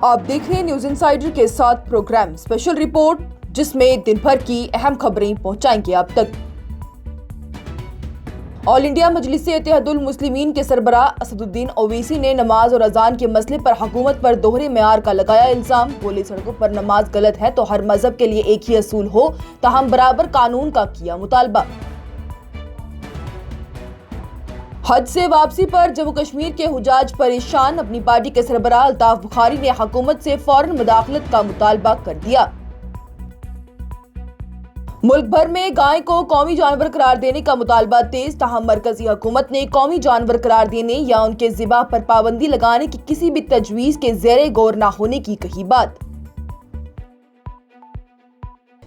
आप देख रहे हैं न्यूज इंसाइडर के साथ प्रोग्राम स्पेशल रिपोर्ट, जिसमें दिन भर की अहम खबरें पहुंचाएंगे आप तक। ऑल इंडिया मजलिस इत्तेहादुल मुस्लिमीन के सरबराह असदुद्दीन ओवैसी ने नमाज और अजान के मसले पर हुकूमत पर दोहरे मेयार का लगाया इल्जाम। बोले, सड़कों पर नमाज गलत है तो हर मजहब के लिए एक ही असूल हो, ताहम बराबर कानून का किया मुतालबा। हज से वापसी पर जम्मू कश्मीर के हुजाज परेशान। अपनी पार्टी के सरबराह अल्ताफ बुखारी ने हुकूमत से फौरन मुदाखलत का मुतालबा कर दिया। मुल्क भर में गाय को कौमी जानवर करार देने का मुतालबा तेज, ताहम मरकजी हुकूमत ने कौमी जानवर करार देने या उनके ज़िबा पर पाबंदी लगाने की किसी भी तजवीज़ के ज़ेरे गौर न होने की कही बात।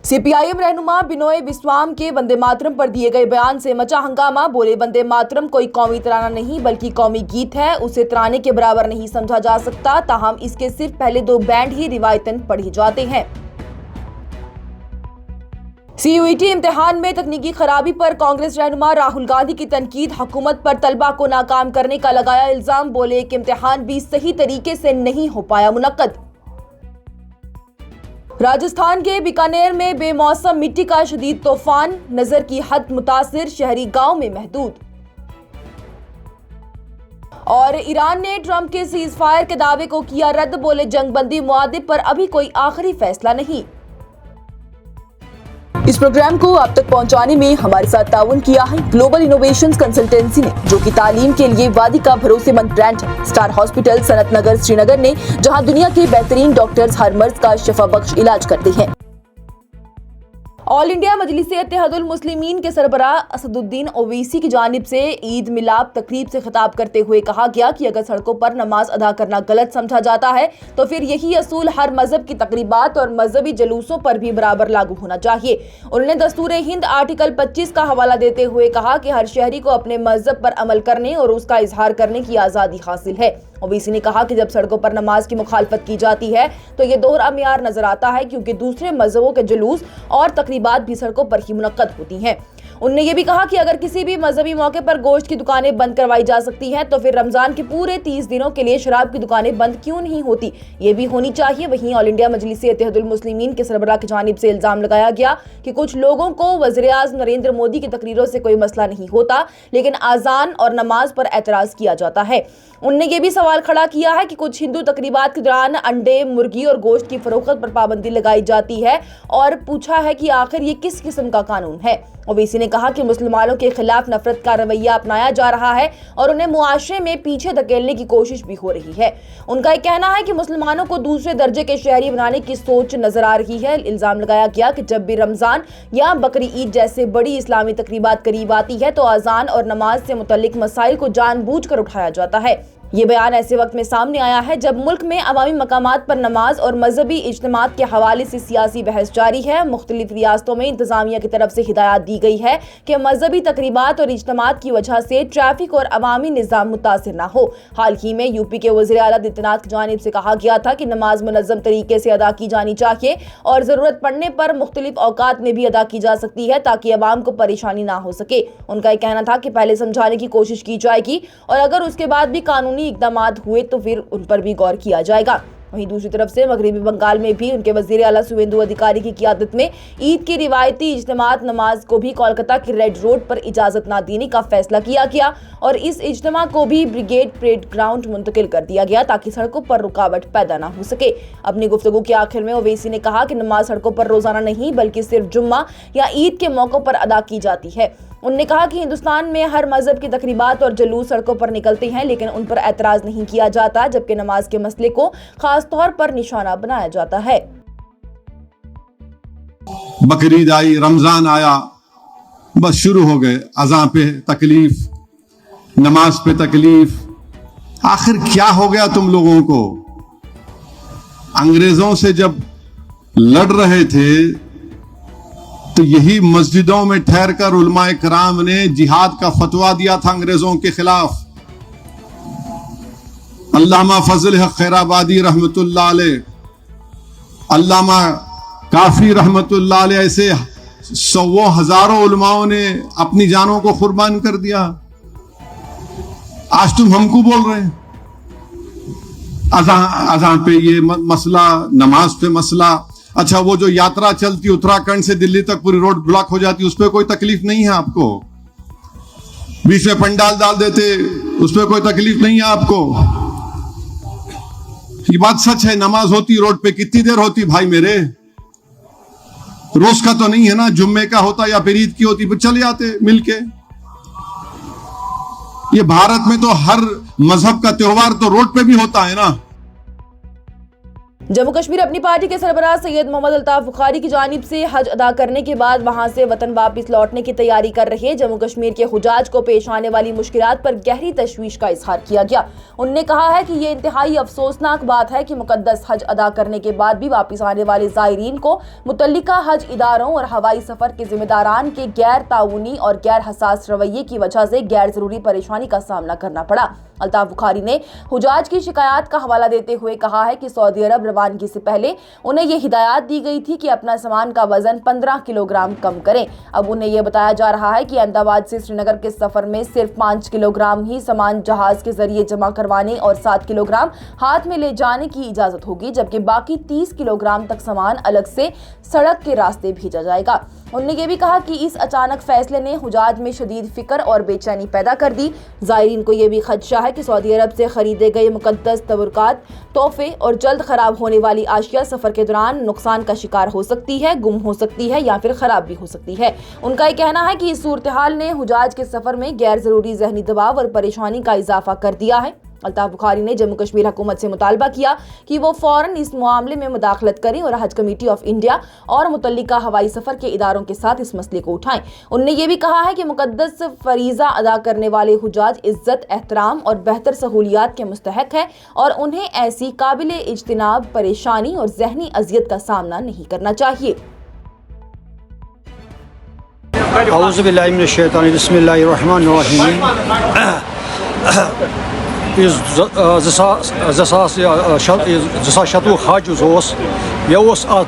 सीपीआईएम रहनुमा बिनोय बिस्वाम के वंदे मातरम पर दिए गए बयान से मचा हंगामा। बोले, वंदे मातरम कोई कौमी तराना नहीं बल्कि कौमी गीत है, उसे तराने के बराबर नहीं समझा जा सकता, ताहम इसके सिर्फ पहले 2 बैंड ही रिवायतन पढ़े जाते हैं। सीयूईटी इम्तिहान में तकनीकी खराबी पर कांग्रेस रहनुमा राहुल गांधी की तनकीद। हुकूमत पर तलबा को नाकाम करने का लगाया इल्जाम। बोले कि इम्तिहान भी सही तरीके से नहीं हो पाया मुनक्कद। राजस्थान के बीकानेर में बेमौसम मिट्टी का शदीद तूफान, नजर की हद मुतासिर, शहरी गांव में महदूद। और ईरान ने ट्रंप के सीज फायर के दावे को किया रद्द। बोले, जंगबंदी मुआहदे पर अभी कोई आखिरी फैसला नहीं। इस प्रोग्राम को आप तक पहुंचाने में हमारे साथ ताउन किया है ग्लोबल इनोवेशंस कंसल्टेंसी ने, जो कि तालीम के लिए वादी का भरोसेमंद ब्रांड है। स्टार हॉस्पिटल सनत नगर श्रीनगर ने, जहां दुनिया के बेहतरीन डॉक्टर्स हर मर्ज का शफा बख्श इलाज करते हैं। ऑल इंडिया मजलिस इत्तेहादुल मुस्लिमीन के सरबराह असदुद्दीन ओवैसी की जानिब से ईद मिलाद तकरीब से खिताब करते हुए कहा गया कि अगर सड़कों पर नमाज अदा करना गलत समझा जाता है तो फिर यही असूल हर मजहब की तकरीबात और मजहबी जलूसों पर भी बराबर लागू होना चाहिए। उन्होंने दस्तूर हिंद आर्टिकल 25 का हवाला देते हुए कहा कि हर शहरी को अपने मजहब पर अमल करने और उसका इजहार करने की आज़ादी हासिल है। ओवैसी ने कहा कि जब सड़कों पर नमाज की मुखालफत की जाती है तो ये दोहरा मियार नजर आता है, क्योंकि दूसरे मजहबों के जुलूस और तकरीबात भी सड़कों पर ही मुनक्कद होती हैं। उन्होंने ये भी कहा कि अगर किसी भी मजहबी मौके पर गोश्त की दुकानें बंद करवाई जा सकती हैं तो फिर रमजान के पूरे 30 दिनों के लिए शराब की दुकानें बंद क्यों नहीं होती, ये भी होनी चाहिए। वहीं ऑल इंडिया मजलिस इत्तेहादुल मुस्लिमीन के सरबराह की जानिब से इल्जाम लगाया गया कि कुछ लोगों को वज़ीर-ए-आज़म नरेंद्र मोदी की तकरीरों से कोई मसला नहीं होता, लेकिन आज़ान और नमाज पर एतराज़ किया जाता है। उन्होंने ये भी सवाल खड़ा किया है कि कुछ हिंदू तकरीबात के दौरान अंडे, मुर्गी और गोश्त की फरोख्त पर पाबंदी लगाई जाती है, और पूछा है कि आखिर ये किस किस्म का कानून है। ओवैसी ने कहा कि मुसलमानों के खिलाफ नफरत का रवैया अपनाया जा रहा है और उन्हें मुआशरे में पीछे धकेलने की कोशिश भी हो रही है। उनका ये कहना है कि मुसलमानों को दूसरे दर्जे के शहरी बनाने की सोच नजर आ रही है। इल्जाम लगाया गया कि जब भी रमजान या बकरी ईद जैसे बड़ी इस्लामी तकरीबात करीब आती है तो अजान और नमाज से मुतल्लिक मसाइल को जानबूझकर उठाया जाता है। ये बयान ऐसे वक्त में सामने आया है जब मुल्क में अवामी मकामात पर नमाज और मजहबी इज्तिमात के हवाले से सियासी बहस जारी है। मुख्तलिफ रियासतों में इंतजामिया की तरफ से हिदायत दी गई है कि मजहबी तकरीबात और इज्तिमात की वजह से ट्रैफिक और अवामी निज़ाम मुतासिर न हो। हाल ही में यूपी के वज़ीर आला इत्तेनात की जानिब से कहा गया था कि नमाज मुनज़्ज़म तरीके से अदा की जानी चाहिए और ज़रूरत पड़ने पर मुख्तलिफ औकात में भी अदा की जा सकती है, ताकि अवाम को परेशानी ना हो सके। उनका यह कहना था कि पहले समझाने की कोशिश की जाएगी और अगर उसके बाद भी कानूनी इक़दामात हुए तो फिर उन पर भी गौर किया जाएगा। वहीं दूसरी तरफ से मगरबी बंगाल में भी उनके वज़ीर आला शुवेंदु अधिकारी की क़ियादत में ईद की रिवायती इज्तिमात नमाज को भी कोलकाता की रेड रोड पर इजाज़त न देने का फैसला किया गया और इस इज्तिमा को भी ब्रिगेड परेड ग्राउंड मुंतकिल कर दिया गया, ताकि सड़कों पर रुकावट पैदा न हो सके। अपनी गुफ्तगू के आखिर में ओवैसी ने कहा कि नमाज सड़कों पर रोजाना नहीं बल्कि सिर्फ जुम्मा या ईद के मौक़ों पर अदा की जाती है। उन्होंने कहा कि हिंदुस्तान में हर मजहब की तकरीबात और जुलूस सड़कों पर निकलते हैं, लेकिन उन पर एतराज़ नहीं किया जाता, जबकि नमाज के मसले को खास तौर पर निशाना बनाया जाता है। बकरीद आई, रमजान आया, बस शुरू हो गए अज़ान पे तकलीफ, नमाज पे तकलीफ। आखिर क्या हो गया तुम लोगों को? अंग्रेजों से जब लड़ रहे थे तो यही मस्जिदों में ठहर कर उलमाए कराम ने जिहाद का फतवा दिया था अंग्रेजों के खिलाफ। अल्लामा फजल हक खैराबादी रहमतुल्लाह अलैह, अल्लामा काफी रहमतुल्लाह अलैह, ऐसे सौ हजारों उलमाओं ने अपनी जानों को कुर्बान कर दिया। आज तुम हमको बोल रहे हैं अजान पे ये मसला, नमाज पे मसला। अच्छा, वो जो यात्रा चलती उत्तराखंड से दिल्ली तक पूरी रोड ब्लॉक हो जाती, उस पर कोई तकलीफ नहीं है आपको? बीच में पंडाल डाल देते, उस पर कोई तकलीफ नहीं है आपको? ये बात सच है। नमाज होती रोड पे कितनी देर होती भाई मेरे? रोज का तो नहीं है ना, जुम्मे का होता या फिर ईद की होती, फिर चले आते मिलके। ये भारत में तो हर मजहब का त्योहार तो रोड पे भी होता है ना। जम्मू कश्मीर अपनी पार्टी के सरबराह सैयद मोहम्मद अल्ताफ बुखारी की जानिब से हज अदा करने के बाद वहां से वतन वापस लौटने की तैयारी कर रहे जम्मू कश्मीर के हुजाज को पेश आने वाली मुश्किलात पर गहरी तशवीश का इजहार किया गया। उन्होंने कहा है कि ये इंतहाई अफसोसनाक बात है कि मुकद्दस हज अदा करने के बाद भी वापस आने वाले ज़ायरीन को मुतल्लिका हज इदारों और हवाई सफर के जिम्मेदारान के गैर ताउनी और गैर हसास रवैये की वजह से गैर जरूरी परेशानी का सामना करना पड़ा। अल्ताफ बुखारी ने हुजाज की शिकायत का हवाला देते हुए कहा है कि सऊदी अरब रवानगी से पहले उन्हें यह हिदायत दी गई थी कि अपना सामान का वजन 15 किलोग्राम कम करें। अब उन्हें यह बताया जा रहा है कि अहमदाबाद से श्रीनगर के सफर में सिर्फ 5 किलोग्राम ही सामान जहाज के जरिए जमा करवाने और 7 किलोग्राम हाथ में ले जाने की इजाजत होगी, जबकि बाकी 30 किलोग्राम तक सामान अलग से सड़क के रास्ते भेजा जाएगा। उन्होंने ये भी कहा कि इस अचानक फैसले ने हुजाज में शदीद फिक्र और बेचैनी पैदा कर दी। ज़ायरीन को यह भी खदशा है कि सऊदी अरब से खरीदे गए मुकद्दस तबरुकात, तोहफे और जल्द खराब होने वाली आशिया सफर के दौरान नुकसान का शिकार हो सकती है, गुम हो सकती है या फिर खराब भी हो सकती है। उनका ये कहना है कि इस सूरत हाल ने हुजाज के सफर में गैर जरूरी ज़हनी दबाव और परेशानी का इजाफा कर दिया है। अल्ताफ बुखारी ने जम्मू कश्मीर हुकूमत से मुतालबा किया कि वो फौरन इस मामले में मुदाखलत करें और हज कमेटी ऑफ इंडिया और मुतल्लिका हवाई सफर के इदारों के साथ इस मसले को उठाएं। उन्होंने ये भी कहा है कि मुकद्दस फरीजा अदा करने वाले हुजाज इज्जत, एहतराम और बेहतर सहूलियात के मुस्तहक है और उन्हें ऐसी काबिले इज्तिनाब परेशानी और जहनी अजियत का सामना नहीं करना चाहिए। औज़ु बिल्लाहि मिनश शैतानिर रजीम, बिस्मिल्लाहिर रहमानिर रहीम। इस 2017 हज मे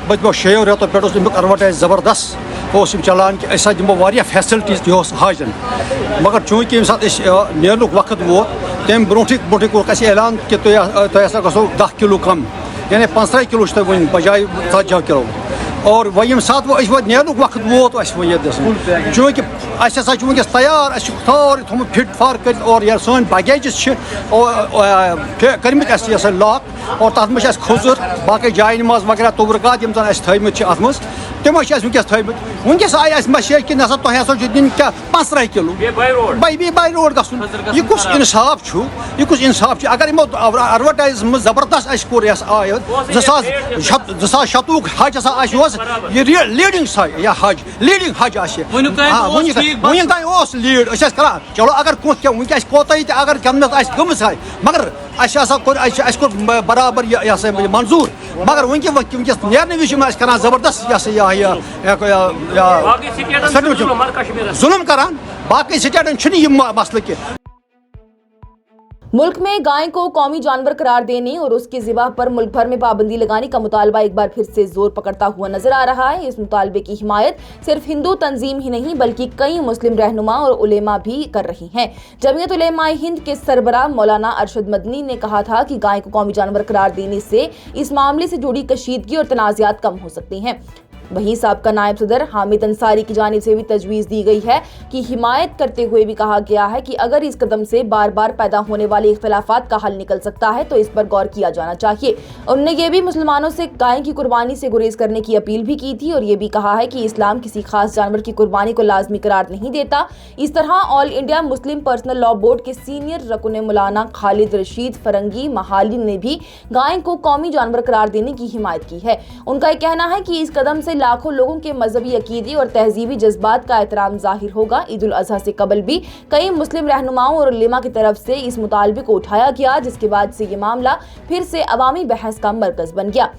पत्मो 6 रेतों पे एडवर्टाइज जबरदस्त चलान कि अस दिमो वारिया फैसिलिटीज हजन, मगर चूँकि नेरनुक वक्त वोत तम ब्रोटे कोर ऐलान कि तुम गो 10 किलो कम, यानी 15 किलो वन बजाय 40 किलो। और वह ये सात वो नेरनुक वक्त वोत चूँकि वनस तैयार सारे थोम फिट फार कर, और या सन बैगेजेस करमित लॉक और तथ मे खुजर बाकी जाय नमाज वगैरह तबरकात यम थमित अत तम वनस थमित। वनस आय मैसेज कि ना तुम दिन क्या 15 किलो बाई रोड गन। यह कुछ इंसाफ यह कुछ इंसाफ। अगर यमो एडवर्टाइज मज जबरदस्त कोर आय 2017 हज यह लीडिंग हज लीडिंग हज वन तान लीड करान। चलो अगर वनस कोताही अगर गमत गमस आय, मगर कोर बराबर मंजूर, मगर वनस नेरने विज करान जबरदस्त जुल्म करान। बाकी स्टेटन मसले की। मुल्क में गाय को कौमी जानवर करार देने और उसकी ज़िबाह पर मुल्क भर में पाबंदी लगाने का मुतालबा एक बार फिर से जोर पकड़ता हुआ नजर आ रहा है। इस मुतालबे की हिमायत सिर्फ हिंदू तंजीम ही नहीं बल्कि कई मुस्लिम रहनुमा और उलेमा भी कर रही हैं। जमीयत उलेमा हिंद के सरबराह मौलाना अरशद मदनी ने कहा था कि गाय को कौमी जानवर करार देने से इस मामले से जुड़ी कशीदगी और तनाज़ात कम हो सकती हैं। वहीं साबका नायब सदर हामिद अंसारी की जानिब से भी तजवीज़ दी गई है कि हिमायत करते हुए भी कहा गया है कि अगर इस कदम से बार बार पैदा होने वाले इख्तिलाफात का हल निकल सकता है तो इस पर गौर किया जाना चाहिए। उन्होंने ये भी मुसलमानों से गाय की कुर्बानी से गुरेज करने की अपील भी की थी और ये भी कहा है कि इस्लाम किसी खास जानवर की कुर्बानी को लाजमी करार नहीं देता। इस तरह all India Muslim personal law board के सीनियर रकुन मौलाना खालिद रशीद फरंगी महाली ने भी गाय को कौमी जानवर करार देने की हिमायत की है। उनका यह कहना है कि इस कदम से लाखों लोगों के मजहबी अकीदे और तहजीबी जज्बात का एहतराम जाहिर होगा। ईद उल अजहा से कबल भी कई मुस्लिम रहनुमाओं और उलेमा की तरफ से इस मुतालबे को उठाया गया, जिसके बाद से ये मामला फिर से अवामी बहस का मरकज बन गया।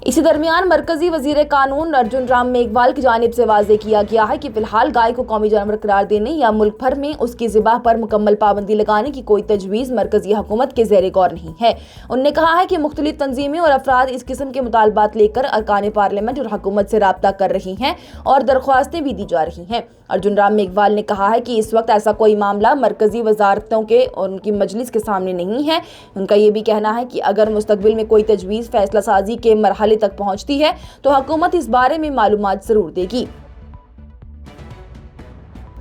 इसी दरमियान मरकजी वजीर कानून अर्जुन राम मेघवाल की जानिब से वाज़ेह किया गया है कि फिलहाल गाय को कौमी जानवर करार देने या मुल्क भर में उसकी ज़िबाह पर मुकम्मल पाबंदी लगाने की कोई तजवीज़ मरकजी हुकूमत के ज़ेरे गौर नहीं है। उन्होंने कहा है कि मुख्तलिफ तंजीमें और अफराद इस किस्म के मुतालबात लेकर अरकान पार्लियामेंट और हुकूमत से राब्ता कर रही हैं और दरख्वास्तें भी दी जा रही हैं। अर्जुन राम मेघवाल ने कहा है कि इस वक्त ऐसा कोई मामला मरकजी वजारतों के और उनकी मजलिस के सामने नहीं है। उनका ये भी कहना है कि अगर मुस्तकबिल में कोई तजवीज़ फैसला साजी के मरहले तक पहुंचती है तो हुकूमत इस बारे में मालूमात जरूर देगी।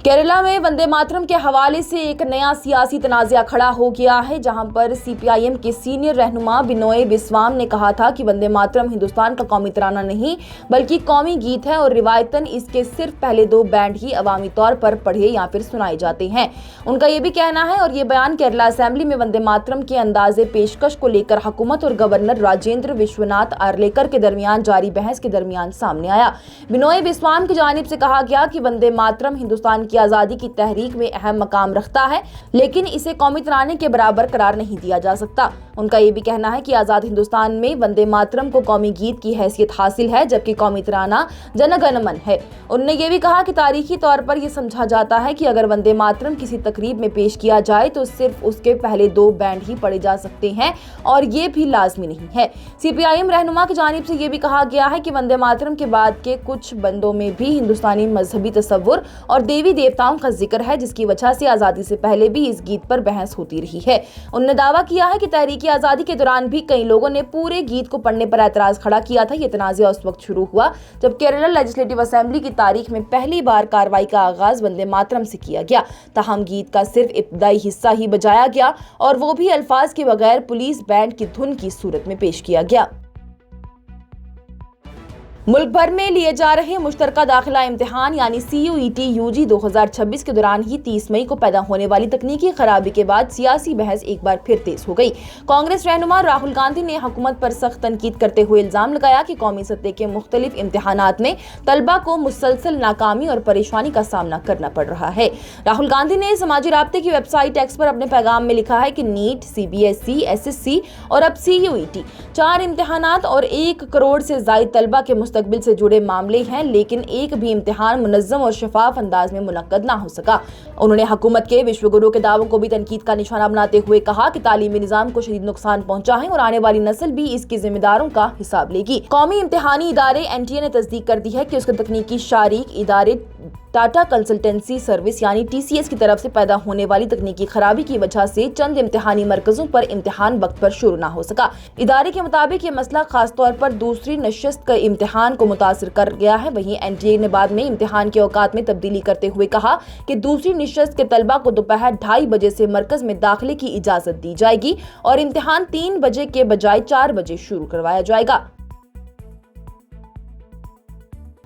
केरला में वंदे मातरम के हवाले से एक नया सियासी तनाज़ा खड़ा हो गया है, जहां पर CPIM के सीनियर रहनुमा बिनोय बिस्वाम ने कहा था कि वंदे मातरम हिंदुस्तान का कौमी तराना नहीं बल्कि कौमी गीत है और रिवायतन इसके सिर्फ पहले 2 बैंड ही अवामी तौर पर पढ़े या फिर सुनाए जाते हैं। उनका ये भी कहना है और ये बयान केरला असेंबली में वंदे मातरम के अंदाजे पेशकश को लेकर हुकूमत और गवर्नर राजेंद्र विश्वनाथ आर्लेकर के दरमियान जारी बहस के दरमियान सामने आया। बिनोय बिस्वाम की जानिब से कहा गया कि वंदे मातरम हिंदुस्तान की आज़ादी की तहरीक में अहम मकाम रखता है, लेकिन इसे कौमी तराने के बराबर करार नहीं दिया जा सकता। उनका ये भी कहना है कि आज़ाद हिंदुस्तान में वंदे मातरम को कौमी गीत की हैसियत हासिल है, जबकि कौमी तराना जन गण मन है। उन्होंने ये भी कहा कि तारीखी तौर पर यह समझा जाता है कि अगर वंदे मातरम किसी तकरीब में पेश किया जाए तो सिर्फ उसके पहले 2 बैंड ही पढ़े जा सकते हैं और ये भी लाजमी नहीं है। CPIM रहनुमा की जानिब से ये भी कहा गया है कि वंदे मातरम के बाद के कुछ बंदों में भी हिंदुस्तानी मजहबी तसव्वुर और देवी देवताओं का जिक्र है, जिसकी वजह से आज़ादी से पहले भी इस गीत पर बहस होती रही है। उन्होंने दावा किया है कि तहरीक आज़ादी के दौरान भी कई लोगों ने पूरे गीत को पढ़ने पर एतराज खड़ा किया था। ये तनाज़ा उस वक्त शुरू हुआ जब केरला लेजिस्लेटिव असेंबली की तारीख में पहली बार कार्रवाई का आगाज वंदे मातरम से किया गया। ताहम गीत का सिर्फ इब्तदाई हिस्सा ही बजाया गया और वो भी अल्फाज के बगैर पुलिस बैंड की धुन की सूरत में पेश किया गया। मुल्क भर में लिए जा रहे मुश्तरका दाखिला इम्तिहान यानी CUET UG 2026 के दौरान ही 30 मई को पैदा होने वाली तकनीकी खराबी के बाद सियासी बहस एक बार फिर तेज हो गई। कांग्रेस रहनुमा राहुल गांधी ने हुकूमत पर सख्त तनकीद करते हुए इल्जाम लगाया कि कौमी सतह के मुख्तलिफ इम्तिहानात में तलबा को मुसलसल नाकामी और परेशानी का सामना करना पड़ रहा है। राहुल गांधी ने समाजी राब्ते की वेबसाइट एक्स पर अपने पैगाम में लिखा है कि नीट, CBSE, SSC और अब CUET 4 इम्तिहानात और 1 करोड़ से ज्यादा तलबा के मुस्तकबिल से जुड़े मामले हैं, लेकिन एक भी इम्तिहान मुनज़्ज़म और शफाफ अंदाज में मुनक्कद ना हो सका। उन्होंने हुकूमत के विश्वगुरु के दावों को भी तनकीद का निशाना बनाते हुए कहा कि तालीमी निज़ाम को शदीद नुकसान पहुंचा है और आने वाली नस्ल भी इसके जिम्मेदारों का हिसाब लेगी। कौमी इम्तिहानी इदारे NTA ने तस्दीक कर दी है कि उसके तकनीकी शारीक इदारे टाटा कंसल्टेंसी सर्विस यानी TCS की तरफ से पैदा होने वाली तकनीकी खराबी की वजह से चंद इम्तिहानी मरकजों पर इम्तिहान वक्त पर शुरू ना हो सका। इदारे के मुताबिक ये मसला खासतौर पर दूसरी नशिस्त का इम्तिहान को मुतासिर कर गया है। वहीं NTA ने बाद में इम्तिहान के औकात में तब्दीली करते हुए कहा कि दूसरी नशिस्त के तलबा को दोपहर 2:30 बजे से मरकज में दाखिले की इजाजत दी जाएगी और इम्तिहान 3 बजे के बजाय 4 बजे शुरू करवाया जाएगा।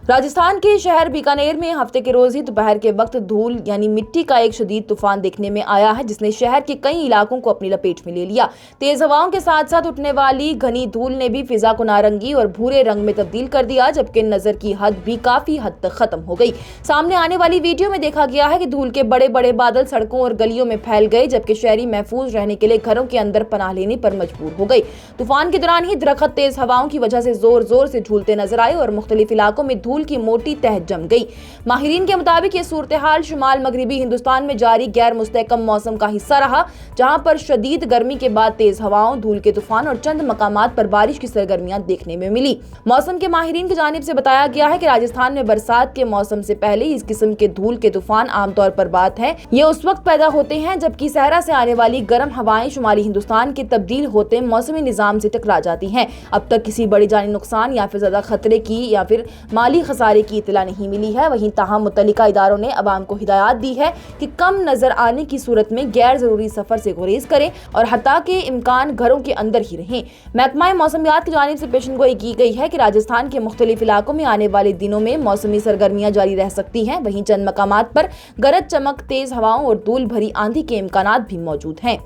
राजस्थान के शहर बीकानेर में हफ्ते के रोज ही दोपहर के वक्त धूल यानी मिट्टी का एक शदीद तूफान देखने में आया है, जिसने शहर के कई इलाकों को अपनी लपेट में ले लिया। तेज हवाओं के साथ साथ उठने वाली घनी धूल ने भी फिजा को नारंगी और भूरे रंग में तब्दील कर दिया, जबकि नजर की हद भी काफी हद तक खत्म हो गई। सामने आने वाली वीडियो में देखा गया है कि धूल के बड़े बड़े बादल सड़कों और गलियों में फैल गए, जबकि शहरी महफूज रहने के लिए घरों के अंदर पनाह लेने पर मजबूर हो गई। तूफान के दौरान ही दरख्त तेज हवाओं की वजह से जोर जोर से झूलते नजर आए और मुख्तलिफ इलाकों में धूल की मोटी तह जम गई। माहिरीन के मुताबिक ये सूरत हाल शुमाल मगरिबी हिंदुस्तान में जारी गैर मुस्तहकम मौसम का हिस्सा रहा, जहां पर शदीद गर्मी के बाद तेज हवाओं, धूल के तूफान और चंद मकामात पर बारिश की सरगर्मियां देखने में मिली। मौसम के माहिरीन की जानिब से बताया गया है कि राजस्थान में बरसात के मौसम से पहले इस किस्म के धूल के तूफान आमतौर पर बात है। ये उस वक्त पैदा होते हैं जबकि सहरा से आने वाली गर्म हवाएं शुमाली हिंदुस्तान के तब्दील होते मौसमी निजाम से टकरा जाती हैं। अब तक किसी बड़ी जानी नुकसान या फिर ज्यादा खतरे की या फिर माली खसारे की इतला नहीं मिली है। वहीं ताहम मुतल्लिका इदारों ने अवाम को हिदायत दी है कि कम नजर आने की सूरत में गैर जरूरी सफर से गुरेज करें और हत्ता के इम्कान घरों के अंदर ही रहें। महकमा मौसमियात की जानिब से पेशनगोई की गई है कि राजस्थान के मुख्तलिफ इलाकों में आने वाले दिनों में मौसमी सरगर्मियां जारी रह सकती हैं। वहीं चंद मकामात पर गरज चमक, तेज हवाओं और धूल भरी आंधी के इम्कानात भी मौजूद हैं।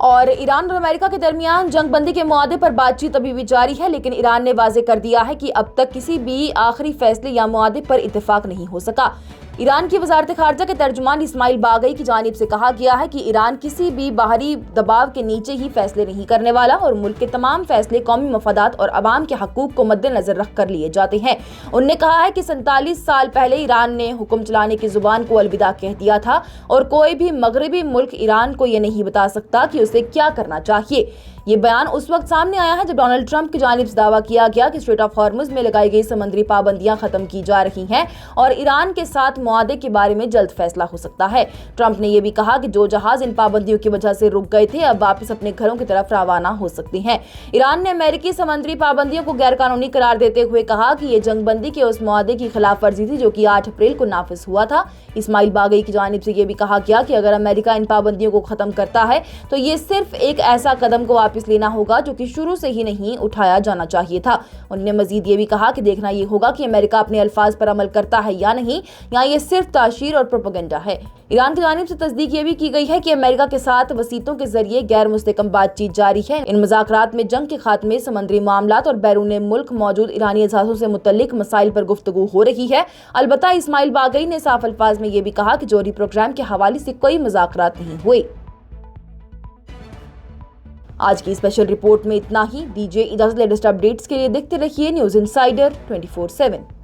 اور ایران اور امریکہ کے درمیان جنگ بندی کے معاہدے پر بات چیت ابھی بھی جاری ہے، لیکن ایران نے واضح کر دیا ہے کہ اب تک کسی بھی آخری فیصلے یا معاہدے پر اتفاق نہیں ہو سکا۔ ایران کی وزارت خارجہ کے ترجمان اسماعیل باغئی کی جانب سے کہا گیا ہے کہ ایران کسی بھی باہری دباؤ کے نیچے ہی فیصلے نہیں کرنے والا اور ملک کے تمام فیصلے قومی مفادات اور عوام کے حقوق کو مد نظر رکھ کر لیے جاتے ہیں۔ انہوں نے کہا ہے کہ 47 سال پہلے ایران نے حکم چلانے کی زبان کو الوداع کہہ دیا تھا اور کوئی بھی مغربی ملک ایران کو یہ نہیں بتا سکتا کہ اسے کیا کرنا چاہیے۔ یہ بیان اس وقت سامنے آیا ہے جب ڈونلڈ ٹرمپ کی جانب سے دعویٰ کیا گیا کہ اسٹریٹ آف ہارمز میں لگائی گئی سمندری پابندیاں ختم کی جا رہی ہیں اور ایران کے ساتھ معاہدے کے بارے میں جلد فیصلہ ہو سکتا ہے۔ ٹرمپ نے یہ بھی کہا کہ جو جہاز ان پابندیوں کی وجہ سے رک گئے تھے اب واپس اپنے گھروں کی طرف روانہ ہو سکتے ہیں۔ ایران نے امریکی سمندری پابندیوں کو غیر قانونی قرار دیتے ہوئے کہا کہ یہ جنگ بندی کے اس معاہدے کی خلاف ورزی تھی جو کہ 8 اپریل کو نافذ ہوا تھا۔ اسماعیل باغئی کی جانب سے یہ بھی کہا گیا کہ اگر امریکہ ان پابندیوں کو ختم کرتا ہے تو یہ صرف ایک ایسا قدم کو واپس لینا ہوگا جو کہ شروع سے ہی نہیں اٹھایا جانا چاہیے تھا۔ انہوں نے مزید یہ بھی کہا کہ دیکھنا یہ ہوگا کہ امریکہ اپنے الفاظ پر عمل کرتا ہے یا نہیں، یا یہ صرف تعشیر اور پروپیگنڈا ہے۔ ایران کی جانب سے تصدیق یہ بھی کی گئی ہے کہ امریکہ کے ساتھ وسیطوں کے ذریعے غیر مستحکم بات چیت جاری ہے۔ ان مذاکرات میں جنگ کے خاتمے، سمندری معاملات اور بیرون ملک موجود ایرانی اثاثوں سے متعلق مسائل پر گفتگو ہو رہی ہے۔ البتہ اسماعیل باغئی نے صاف الفاظ میں یہ بھی کہا کہ جوہری پروگرام کے حوالے سے کوئی مذاکرات نہیں ہوئے۔ آج کی اسپیشل رپورٹ میں اتنا ہی۔ دیجیے اجازت، لیٹسٹ اپڈیٹس کے لیے دیکھتے رہیے نیوز انسائیڈر 24/7۔